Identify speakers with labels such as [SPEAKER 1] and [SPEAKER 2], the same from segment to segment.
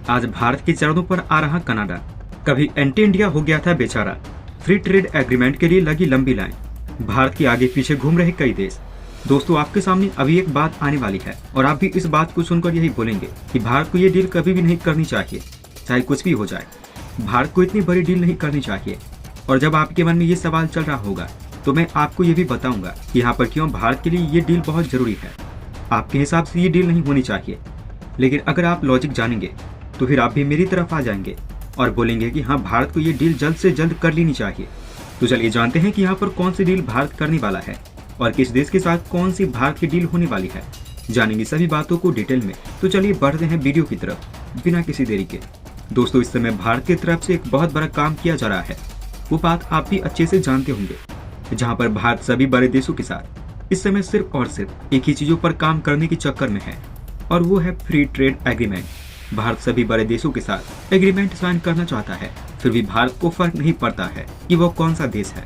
[SPEAKER 1] आज भारत के चरणों पर आ रहा कनाडा। कभी एंटी इंडिया हो गया था बेचारा। फ्री ट्रेड एग्रीमेंट के लिए लगी लंबी लाइन। भारत के आगे पीछे घूम रहे कई देश। दोस्तों, आपके सामने अभी एक बात आने वाली है और आप भी इस बात को सुनकर यही बोलेंगे कि भारत को ये डील कभी भी नहीं करनी चाहिए, चाहे कुछ भी हो जाए। भारत को इतनी बड़ी डील नहीं करनी चाहिए। और जब आपके मन में ये सवाल चल रहा होगा तो मैं आपको ये भी बताऊंगा कि यहाँ पर क्यों भारत के लिए ये डील बहुत जरूरी है। आपके हिसाब से ये डील नहीं होनी चाहिए, लेकिन अगर आप लॉजिक जानेंगे तो फिर आप भी मेरी तरफ आ जाएंगे और बोलेंगे कि हाँ, भारत को ये डील जल्द से जल्द कर लेनी चाहिए। तो चलिए जानते हैं कि यहाँ पर कौन सी डील भारत करने वाला है और किस देश के साथ कौन सी भारत की डील होने वाली है। जानेंगे सभी बातों को डिटेल में। तो चलिए बढ़ते हैं वीडियो की तरफ बिना किसी देरी के। दोस्तों, इस समय भारत की तरफ से एक बहुत बड़ा काम किया जा रहा है। वो बात आप भी अच्छे से जानते होंगे, जहाँ पर भारत सभी बड़े देशों के साथ इस समय सिर्फ और सिर्फ एक ही चीजों पर काम करने के चक्कर में है, और वो है फ्री ट्रेड एग्रीमेंट। भारत सभी बड़े देशों के साथ एग्रीमेंट साइन करना चाहता है, फिर भी भारत को फर्क नहीं पड़ता है कि वो कौन सा देश है,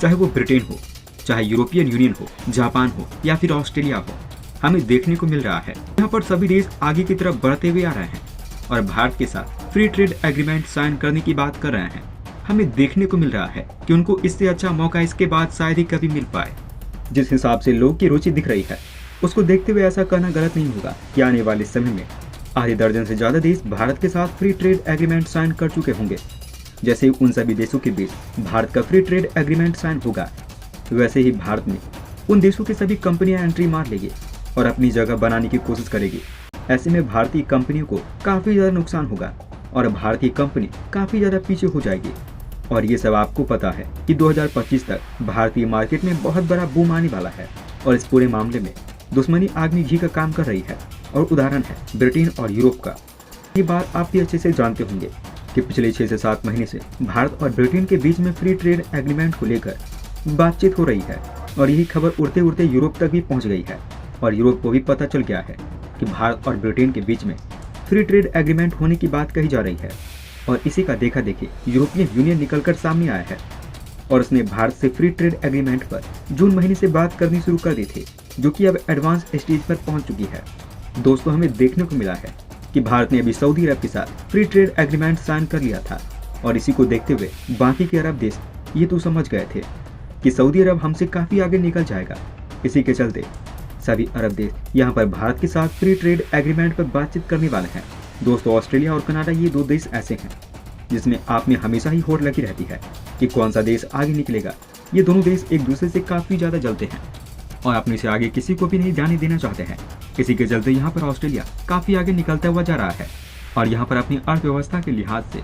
[SPEAKER 1] चाहे वो ब्रिटेन हो, चाहे यूरोपियन यूनियन हो, जापान हो या फिर ऑस्ट्रेलिया हो। हमें देखने को मिल रहा है यहाँ पर सभी देश आगे की तरफ बढ़ते हुए आ रहे हैं और भारत के साथ फ्री ट्रेड एग्रीमेंट साइन करने की बात कर रहे हैं। हमें देखने को मिल रहा है कि उनको इससे अच्छा मौका इसके बाद शायद ही कभी मिल पाए। जिस हिसाब से लोग की रुचि दिख रही है, उसको देखते हुए ऐसा कहना गलत नहीं होगा कि आने वाले समय में आधे दर्जन से ज्यादा देश भारत के साथ फ्री ट्रेड एग्रीमेंट साइन कर चुके होंगे। जैसे उन सभी देशों के बीच भारत का फ्री ट्रेड एग्रीमेंट साइन होगा, वैसे ही भारत में उन देशों की सभी कंपनियां एंट्री मार लेगी और अपनी जगह बनाने की कोशिश करेगी। ऐसे में भारतीय कंपनियों को काफी ज्यादा नुकसान होगा और भारतीय कंपनी काफी ज्यादा पीछे हो जाएगी। और ये सब आपको पता है कि 2025 तक भारतीय मार्केट में बहुत बड़ा बूम आने वाला है और इस पूरे मामले में दुश्मनी आग में घी का काम कर रही है। और उदाहरण है ब्रिटेन और यूरोप का। ये बात आप भी अच्छे से जानते होंगे कि पिछले 6 से 7 महीने से भारत और ब्रिटेन के बीच में फ्री ट्रेड एग्रीमेंट को लेकर बातचीत हो रही है और यही खबर उड़ते उड़ते यूरोप तक भी पहुंच गई है और यूरोप को भी पता चल गया है कि भारत और ब्रिटेन के बीच में फ्री ट्रेड एग्रीमेंट होने की बात कही जा रही है। और इसी का देखा देखी यूरोपियन यूनियन निकलकर सामने आया है और उसने भारत से फ्री ट्रेड एग्रीमेंट पर जून महीने से बात करनी शुरू कर दी थी, जो कि अब एडवांस स्टेज पर पहुंच चुकी है। दोस्तों, हमें देखने को मिला है कि भारत ने अभी सऊदी अरब के साथ फ्री ट्रेड एग्रीमेंट साइन कर लिया था और इसी को देखते हुए बाकी के अरब देश ये तो समझ गए थे कि सऊदी अरब हमसे काफी आगे निकल जाएगा। इसी के चलते सभी अरब देश यहाँ पर भारत के साथ फ्री ट्रेड एग्रीमेंट पर बातचीत करने वाले हैं। दोस्तों, ऑस्ट्रेलिया और कनाडा ये 2 देश ऐसे हैं जिसमें आप में हमेशा ही होड़ लगी रहती है कि कौन सा देश आगे निकलेगा। ये दोनों देश एक दूसरे से काफी ज्यादा जलते हैं और अपने से आगे किसी को भी नहीं जाने देना चाहते हैं। इसी के चलते यहाँ पर ऑस्ट्रेलिया काफी आगे निकलता हुआ जा रहा है और यहाँ पर अपनी अर्थव्यवस्था के लिहाज से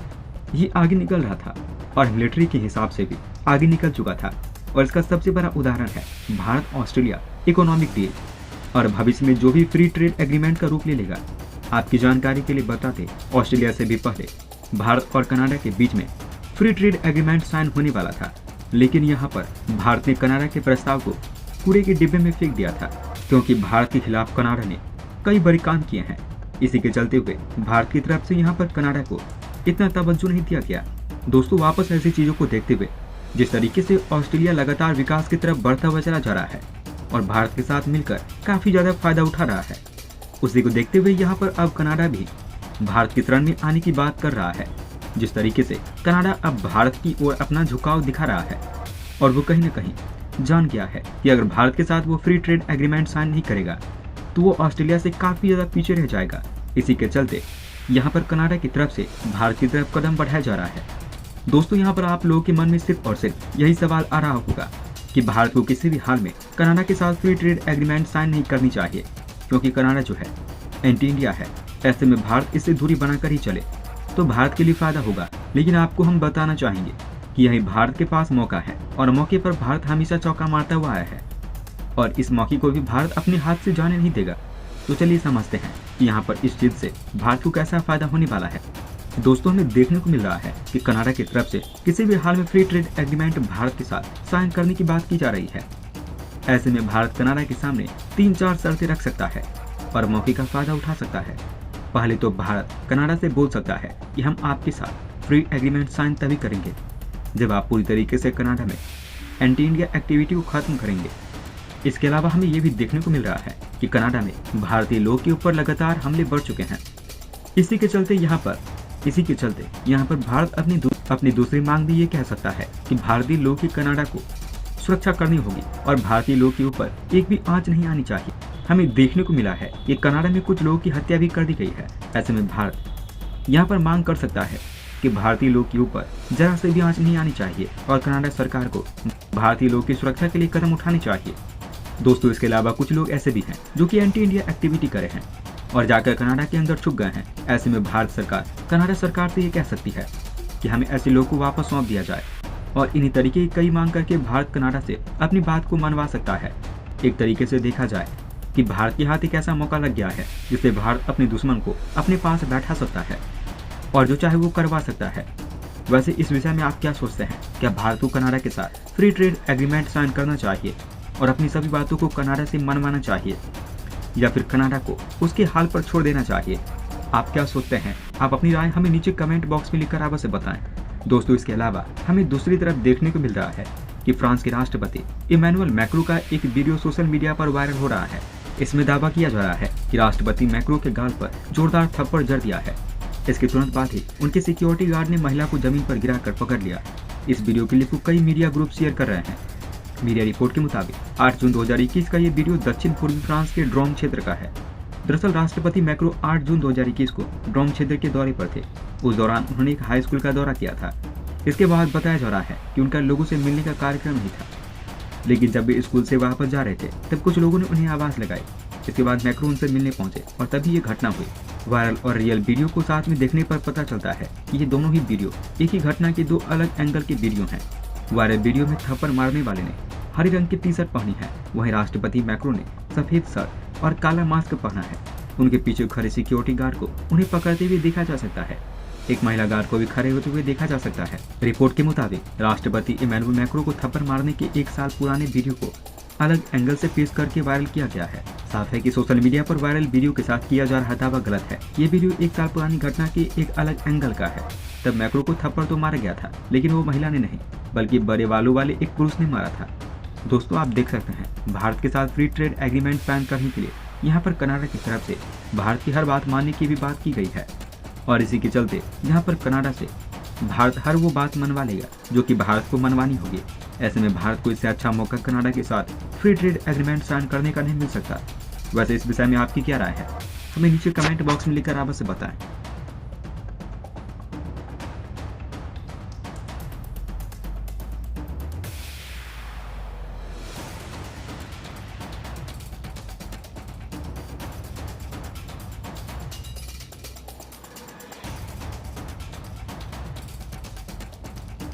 [SPEAKER 1] ये आगे निकल रहा था और मिलिट्री के हिसाब से भी आगे निकल चुका था। और इसका सबसे बड़ा उदाहरण है भारत ऑस्ट्रेलिया इकोनॉमिक डील। और भविष्य में जो भी फ्री ट्रेड एग्रीमेंट का रूप ले लेगा, आपकी जानकारी के लिए बता दें, ऑस्ट्रेलिया से भी पहले भारत और कनाडा के बीच में फ्री ट्रेड एग्रीमेंट साइन होने वाला था, लेकिन यहाँ पर भारत ने कनाडा के प्रस्ताव को कूड़े के डिब्बे में फेंक दिया था, क्योंकि भारत के खिलाफ कनाडा ने कई बड़े काम किए हैं। इसी के चलते हुए भारत की तरफ से यहाँ पर कनाडा को इतना तवज्जो नहीं दिया गया। दोस्तों, वापस ऐसी चीजों को देखते हुए जिस तरीके से ऑस्ट्रेलिया लगातार विकास की तरफ बढ़ता हुआ चला जा रहा है और भारत के साथ मिलकर काफी ज्यादा फायदा उठा रहा है, उसी को देखते हुए यहाँ पर अब कनाडा भी भारत की शरण में आने की बात कर रहा है। जिस तरीके से कनाडा अब भारत की ओर अपना झुकाव दिखा रहा है और वो कहीं न कहीं जान गया है कि अगर भारत के साथ वो फ्री ट्रेड एग्रीमेंट साइन नहीं करेगा तो वो ऑस्ट्रेलिया से काफी ज्यादा पीछे रह जाएगा। इसी के चलते यहाँ पर कनाडा की तरफ से भारत की तरफ कदम बढ़ाया जा रहा है। दोस्तों, यहाँ पर आप लोगों के मन में सिर्फ और सिर्फ यही सवाल आ रहा होगा कि भारत को किसी भी हाल में कनाडा के साथ फ्री ट्रेड एग्रीमेंट साइन नहीं करनी चाहिए, क्योंकि कनाडा जो है एंटी इंडिया है। ऐसे में भारत इससे दूरी बनाकर ही चले तो भारत के लिए फायदा होगा। लेकिन आपको हम बताना चाहेंगे कि यही भारत के पास मौका है और मौके पर भारत हमेशा चौका मारता हुआ आया है और इस मौके को भी भारत अपने हाथ से जाने नहीं देगा। तो चलिए समझते हैं कि यहाँ पर इस चीज से भारत को कैसा फायदा होने वाला है। दोस्तों, हमें देखने को मिल रहा है कि कनाडा की तरफ से किसी भी हाल में फ्री ट्रेड एग्रीमेंट भारत के साथ साइन करने की बात की जा रही है। ऐसे में भारत कनाडा के सामने 3-4 शर्तें रख सकता है और मौके का फायदा उठा सकता है। पहले तो भारत कनाडा से बोल सकता है कि हम आपके साथ फ्री एग्रीमेंट साइन तभी करेंगे जब आप पूरी तरीके से कनाडा में एंटी इंडिया एक्टिविटी को खत्म करेंगे। इसके अलावा हमें ये भी देखने को मिल रहा है कि कनाडा में भारतीय लोग के ऊपर लगातार हमले बढ़ चुके हैं इसी के चलते यहाँ पर भारत अपनी दूसरी मांग भी ये कह सकता है कि भारतीय लोगों की कनाडा को सुरक्षा करनी होगी और भारतीय लोगों के ऊपर एक भी आंच नहीं आनी चाहिए। हमें देखने को मिला है कि कनाडा में कुछ लोगों की हत्या भी कर दी गई है। ऐसे में भारत यहाँ पर मांग कर सकता है कि भारतीय लोगों के ऊपर जरा से भी आंच नहीं आनी चाहिए और कनाडा सरकार को भारतीय लोगों की सुरक्षा के लिए कदम उठाने चाहिए। दोस्तों, इसके अलावा कुछ लोग ऐसे भी हैं जो कि एंटी इंडिया एक्टिविटी करे हैं और जाकर कनाडा के अंदर छुप गए हैं। ऐसे में भारत सरकार कनाडा सरकार से ये कह सकती है कि हमें ऐसे लोगों को वापस सौंप दिया जाए और इन्हीं तरीके की कई मांग करके भारत कनाडा से अपनी बात को मनवा सकता है। एक तरीके से देखा जाए कि भारत के हाथ एक ऐसा मौका लग गया है जिससे भारत अपने दुश्मन को अपने पास बैठा सकता है और जो चाहे वो करवा सकता है। वैसे इस विषय में आप क्या सोचते हैं? क्या भारत को कनाडा के साथ फ्री ट्रेड एग्रीमेंट साइन करना चाहिए और अपनी सभी बातों को कनाडा से मनवाना चाहिए या फिर कनाडा को उसके हाल पर छोड़ देना चाहिए? आप क्या सोचते हैं? आप अपनी राय हमें नीचे कमेंट बॉक्स में लिखकर अवश्य बताएं। दोस्तों, इसके अलावा हमें दूसरी तरफ देखने को मिल रहा है कि फ्रांस के राष्ट्रपति इमैनुअल मैक्रो का एक वीडियो सोशल मीडिया पर वायरल हो रहा है। इसमें दावा किया जा रहा है कि राष्ट्रपति मैक्रो के गाल पर जोरदार थप्पड़ जड़ दिया है। इसके तुरंत बाद ही उनके सिक्योरिटी गार्ड ने महिला को जमीन पर गिराकर पकड़ लिया। इस वीडियो क्लिप को कई मीडिया ग्रुप शेयर कर रहे हैं। मीडिया रिपोर्ट के मुताबिक 8 जून 2021 का ये वीडियो दक्षिण पूर्वी फ्रांस के ड्रोम क्षेत्र का है। दरअसल राष्ट्रपति मैक्रो 8 जून 2021 को ड्रोम क्षेत्र के दौरे पर थे। उस दौरान उन्होंने एक हाई स्कूल का दौरा किया था। इसके बाद बताया जा रहा है कि उनका लोगों से मिलने का कार्यक्रम नहीं था, लेकिन जब वे स्कूल से वापस जा रहे थे तब कुछ लोगों ने उन्हें आवाज लगाई। इसके बाद मैक्रो उनसे मिलने पहुंचे और तभी ये घटना हुई। वायरल और रियल वीडियो को साथ में देखने पर पता चलता है कि ये दोनों ही वीडियो एक ही घटना के दो अलग एंगल के वीडियो हैं। वायरल वीडियो में थप्पड़ मारने वाले ने हरे रंग की टी शर्ट पहनी है, वहीं राष्ट्रपति मैक्रो ने सफेद शर्ट और काला मास्क पहना है। उनके पीछे खड़े सिक्योरिटी गार्ड को उन्हें पकड़ते हुए देखा जा सकता है। एक महिला गार्ड को भी खड़े होते हुए देखा जा सकता है। रिपोर्ट के मुताबिक राष्ट्रपति इमैनुअल मैक्रो को थप्पड़ मारने के 1 साल पुराने वीडियो को अलग एंगल से पेश करके वायरल किया गया है। साफ है कि सोशल मीडिया पर वायरल वीडियो के साथ किया जा रहा दावा गलत है। ये वीडियो 1 साल पुरानी घटना के एक अलग एंगल का है। तब मैक्रो को थप्पड़ तो मारा गया था, लेकिन वो महिला ने नहीं, बल्कि बड़े बालों वाले एक पुरुष ने मारा था। दोस्तों, आप देख सकते हैं भारत के साथ फ्री ट्रेड एग्रीमेंट साइन करने के लिए यहाँ पर कनाडा की तरफ से भारत की हर बात मानने की भी बात की गई है और इसी के चलते यहाँ पर कनाडा से भारत हर वो बात मनवा लेगा जो कि भारत को मनवानी होगी। ऐसे में भारत को इससे अच्छा मौका कनाडा के साथ फ्री ट्रेड एग्रीमेंट साइन करने का नहीं मिल सकता। वैसे इस विषय में आपकी क्या राय है? हमें नीचे कमेंट बॉक्स में लिखकर अवश्य बताएं।